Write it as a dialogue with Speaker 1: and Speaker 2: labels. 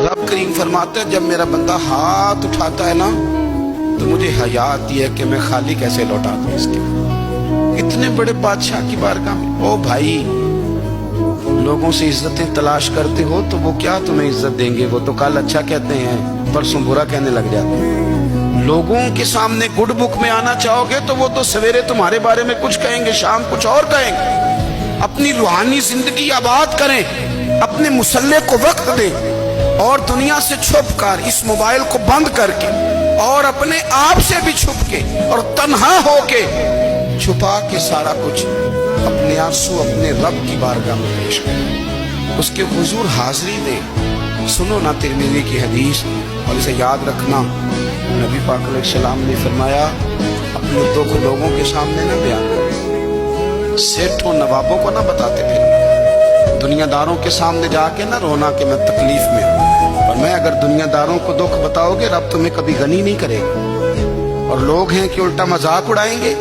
Speaker 1: रब करीम फरमाते हैं, जब मेरा बंदा हाथ उठाता है ना तो मुझे हया आती है कि मैं खाली कैसे लौटा दूं इसके। इतने बड़े बादशाह की बारगाह में, ओ भाई लोगों से इज्जतें तलाश करते हो तो वो क्या तुम्हें इज्जत देंगे? वो तो कल अच्छा कहते हैं, परसों बुरा कहने लग जाते हैं। लोगों के सामने गुड बुक में आना चाहोगे तो वो तो सवेरे तुम्हारे बारे में कुछ कहेंगे, शाम कुछ और कहेंगे। अपनी रूहानी जिंदगी आबाद करें, अपने मुसल्ले को वक्त दें और दुनिया से छुप कर, इस मोबाइल को बंद करके और अपने आप से भी छुप के और तन्हा होके छुपा के सारा कुछ अपने आंसू अपने रब की बारगाह में पेश करें, उसके हुजूर हाजिरी दें। सुनो ना तिरमिज़ी की हदीस और इसे याद रखना। नबी पाक अलैहिस्सलाम ने फरमाया, अपने दुख लोगों के सामने ना बयान करो, सेठों नवाबों को ना बताते फिर, दुनियादारों के सामने जाके ना रोना कि मैं तकलीफ में हूँ। और मैं अगर दुनियादारों को दुख बताओगे, रब तुम्हें कभी गनी नहीं करेगा। और लोग हैं कि उल्टा मजाक उड़ाएंगे,